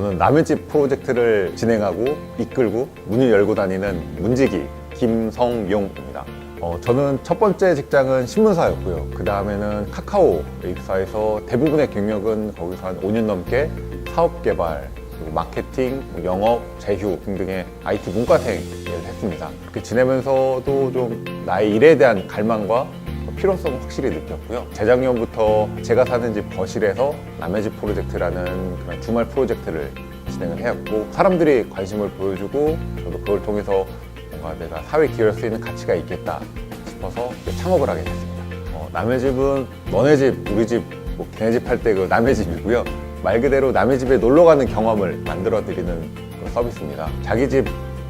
저는 남의 집 프로젝트를 진행하고 이끌고 문을 열고 다니는 문지기 김성용입니다. 저는 첫 번째 직장은 신문사였고요. 그 다음에는 카카오에 입사해서 대부분의 경력은 거기서 한 5년 넘게 사업 개발, 그리고 마케팅, 영업, 제휴 등등의 IT 문과생 일을 했습니다. 그렇게 지내면서도 좀 나의 일에 대한 갈망과 필요성을 확실히 느꼈고요. 재작년부터 제가 사는 집 거실에서 남의 집 프로젝트라는 그런 주말 프로젝트를 진행을 해왔고, 사람들이 관심을 보여주고 저도 그걸 통해서 뭔가 내가 사회에 기여할 수 있는 가치가 있겠다 싶어서 창업을 하게 됐습니다. 남의 집은 너네 집, 우리 집, 뭐 걔네 집 할 때 그 남의 집이고요. 말 그대로 남의 집에 놀러 가는 경험을 만들어 드리는 그런 서비스입니다. 자기 집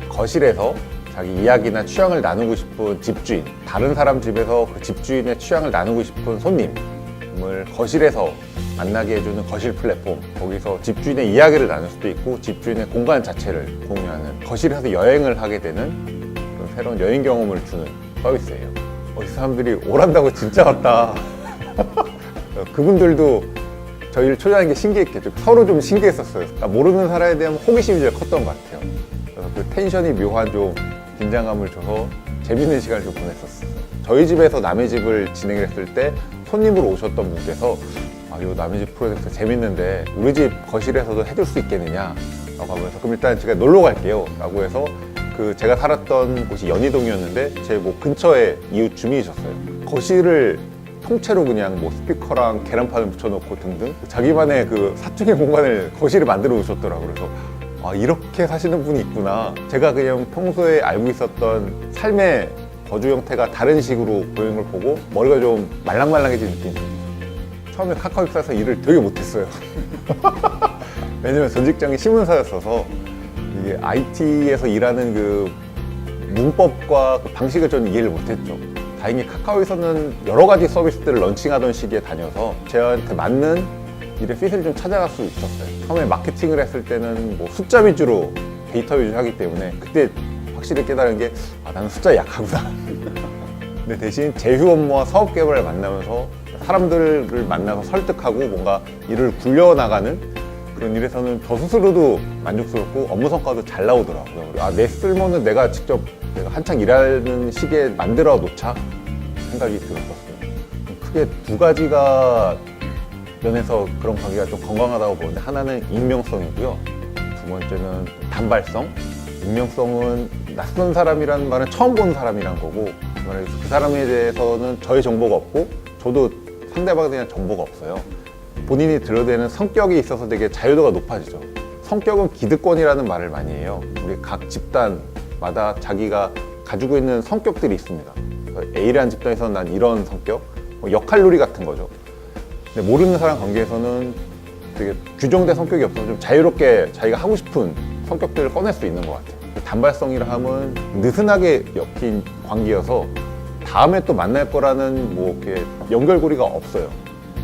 거실에서 자기 이야기나 취향을 나누고 싶은 집주인, 다른 사람 집에서 그 집주인의 취향을 나누고 싶은 손님을 거실에서 만나게 해주는 거실 플랫폼, 거기서 집주인의 이야기를 나눌 수도 있고 집주인의 공간 자체를 공유하는, 거실에서 여행을 하게 되는 그런 새로운 여행 경험을 주는 서비스예요. 이 사람들이 오란다고 진짜 왔다. 그분들도 저희를 초대하는 게 신기했겠죠. 서로 좀 신기했었어요. 모르는 사람에 대한 호기심이 제일 컸던 것 같아요. 그래서 그 텐션이 묘한 좀 긴장감을 줘서 재밌는 시간을 좀 보냈었어요. 저희 집에서 남의 집을 진행을 했을 때 손님으로 오셨던 분께서 이 남의 집 프로젝트 재밌는데 우리 집 거실에서도 해줄 수 있겠느냐 라고 하면서, 그럼 일단 제가 놀러 갈게요 라고 해서, 그 제가 살았던 곳이 연희동이었는데 제 뭐 근처에 이웃 주민이셨어요. 거실을 통째로 그냥 뭐 스피커랑 계란판을 붙여놓고 등등 자기만의 그 사적인 공간을 거실에 만들어 놓으셨더라고요. 그래서 이렇게 사시는 분이 있구나. 제가 그냥 평소에 알고 있었던 삶의 거주 형태가 다른 식으로 보이는 걸 보고 머리가 좀 말랑말랑해진 느낌이 들었어요. 처음에 카카오 입사해서 일을 되게 못했어요. 왜냐면 전 직장이 신문사였어서 이게 IT에서 일하는 그 문법과 그 방식을 저는 이해를 못했죠. 다행히 카카오에서는 여러 가지 서비스들을 런칭하던 시기에 다녀서 저한테 맞는 일의 핏을 좀 찾아갈 수 있었어요. 처음에 마케팅을 했을 때는 뭐 숫자 위주로, 데이터 위주로 하기 때문에 그때 확실히 깨달은 게 나는 숫자에 약하구나. 근데 대신 제휴 업무와 사업 개발을 만나면서 사람들을 만나서 설득하고 뭔가 일을 굴려나가는 그런 일에서는 저 스스로도 만족스럽고 업무 성과도 잘 나오더라고요. 내 쓸모는 내가 직접 내가 한창 일하는 시기에 만들어 놓자 생각이 들었었어요. 크게 두 가지가 면에서 그런 관계가 좀 건강하다고 보는데, 하나는 익명성이고요. 두 번째는 단발성. 익명성은 낯선 사람이라는 말은 처음 본 사람이란 거고, 그 사람에 대해서는 저의 정보가 없고 저도 상대방에 대한 정보가 없어요. 본인이 드러내는 성격이 있어서 되게 자유도가 높아지죠. 성격은 기득권이라는 말을 많이 해요. 우리 각 집단마다 자기가 가지고 있는 성격들이 있습니다. A라는 집단에서는 난 이런 성격, 역할놀이 같은 거죠. 근데 모르는 사람 관계에서는 되게 규정된 성격이 없어서 좀 자유롭게 자기가 하고 싶은 성격들을 꺼낼 수 있는 것 같아요. 단발성이라 함은 느슨하게 엮인 관계여서 다음에 또 만날 거라는 뭐 이렇게 연결고리가 없어요.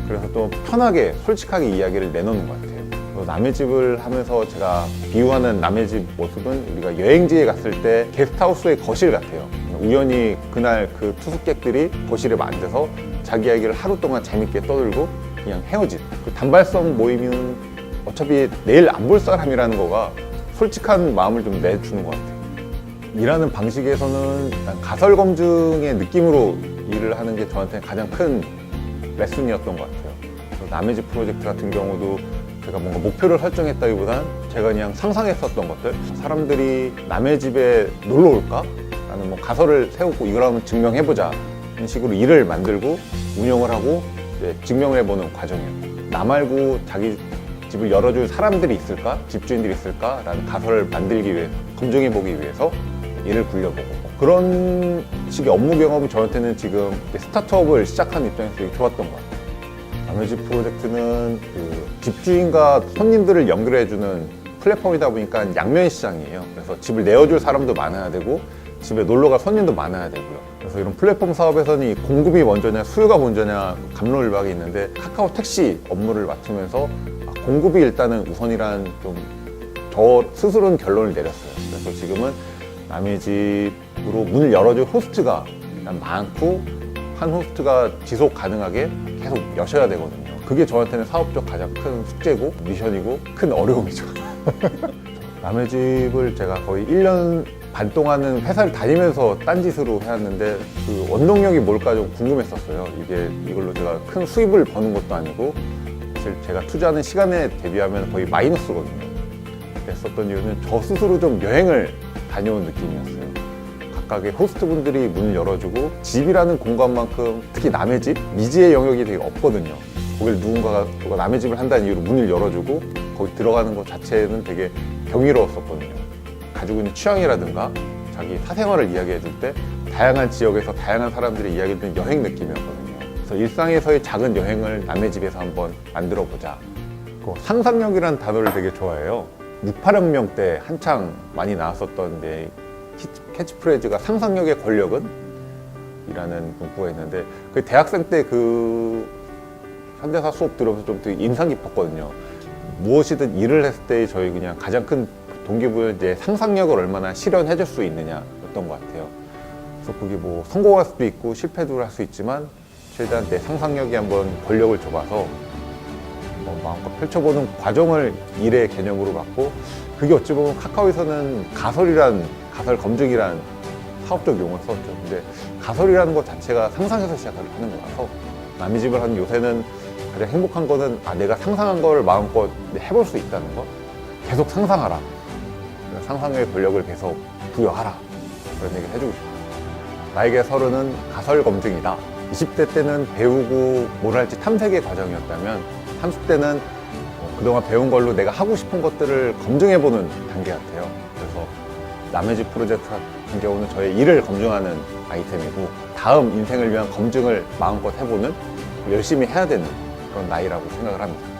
그래서 또 편하게 솔직하게 이야기를 내놓는 것 같아요. 남의 집을 하면서 제가 비유하는 남의 집 모습은 우리가 여행지에 갔을 때 게스트하우스의 거실 같아요. 우연히 그날 그 투숙객들이 거실에 앉아서 자기 이야기를 하루 동안 재밌게 떠들고 그냥 헤어진, 그 단발성 모임은 어차피 내일 안 볼 사람이라는 거가 솔직한 마음을 좀 내주는 것 같아요. 일하는 방식에서는 가설 검증의 느낌으로 일을 하는 게 저한테 가장 큰 레슨이었던 것 같아요. 남의 집 프로젝트 같은 경우도 제가 뭔가 목표를 설정했다기보단 제가 그냥 상상했었던 것들, 사람들이 남의 집에 놀러 올까? 라는 뭐 가설을 세우고 이걸 한번 증명해보자 이런 식으로 일을 만들고 운영을 하고 이제 증명을 해보는 과정이에요. 나 말고 자기 집을 열어줄 사람들이 있을까? 집주인들이 있을까? 라는 가설을 만들기 위해, 검증해보기 위해서 일을 굴려보고, 그런 식의 업무 경험이 저한테는 지금 스타트업을 시작한 입장에서 되게 좋았던 것 같아요. 남의 집 프로젝트는 그 집주인과 손님들을 연결해주는 플랫폼이다 보니까 양면 시장이에요. 그래서 집을 내어줄 사람도 많아야 되고 집에 놀러갈 손님도 많아야 되고요. 그래서 이런 플랫폼 사업에서는 이 공급이 먼저냐 수요가 먼저냐 갑론을박이 있는데, 카카오 택시 업무를 맡으면서 공급이 일단은 우선이라는 좀 저 스스로는 결론을 내렸어요. 그래서 지금은 남의 집으로 문을 열어줄 호스트가 일단 많고, 한 호스트가 지속 가능하게 계속 여셔야 되거든요. 그게 저한테는 사업적 가장 큰 숙제고 미션이고 큰 어려움이죠. 남의 집을 제가 거의 1년 반 동안은 회사를 다니면서 딴짓으로 해왔는데 그 원동력이 뭘까 좀 궁금했었어요. 이걸로 제가 큰 수입을 버는 것도 아니고 사실 제가 투자하는 시간에 대비하면 거의 마이너스거든요. 그랬었던 이유는 저 스스로 좀 여행을 다녀온 느낌이었어요. 각각의 호스트분들이 문을 열어주고 집이라는 공간만큼 특히 남의 집, 미지의 영역이 되게 없거든요. 거길 누가 남의 집을 한다는 이유로 문을 열어주고 거기 들어가는 것 자체는 되게 경이로웠었거든요. 가지고 있는 취향이라든가 자기 사생활을 이야기해 줄 때 다양한 지역에서 다양한 사람들의 이야기를 듣는 여행 느낌이었거든요. 그래서 일상에서의 작은 여행을 남의 집에서 한번 만들어 보자. 상상력이라는 단어를 되게 좋아해요. 68혁명 때 한창 많이 나왔었던 캐치프레이즈가 상상력의 권력은? 이라는 문구가 있는데 그 대학생 때 그 현대사 수업 들으면서 좀 되게 인상 깊었거든요. 무엇이든 일을 했을 때 저희 그냥 가장 큰 동기부여는 이제 상상력을 얼마나 실현해 줄 수 있느냐였던 것 같아요. 그래서 그게 뭐 성공할 수도 있고 실패도 할 수 있지만 최대한 내 상상력에 한번 권력을 줘봐서 마음껏 펼쳐보는 과정을 일의 개념으로 갖고 그게 어찌 보면 카카오에서는 가설 검증이란 사업적 용어를 썼죠. 근데 가설이라는 것 자체가 상상해서 시작을 하는 거라서 남의 집을 하는 요새는 가장 행복한 거는 내가 상상한 걸 마음껏 해볼 수 있다는 거. 계속 상상하라. 상상의 권력을 계속 부여하라. 그런 얘기를 해주고 싶어요. 나에게 30은 가설 검증이다. 20대 때는 배우고 뭘 할지 탐색의 과정이었다면 30대는 그동안 배운 걸로 내가 하고 싶은 것들을 검증해보는 단계 같아요. 그래서 남의 집 프로젝트 같은 경우는 저의 일을 검증하는 아이템이고 다음 인생을 위한 검증을 마음껏 해보는 열심히 해야 되는 그런 나이라고 생각을 합니다.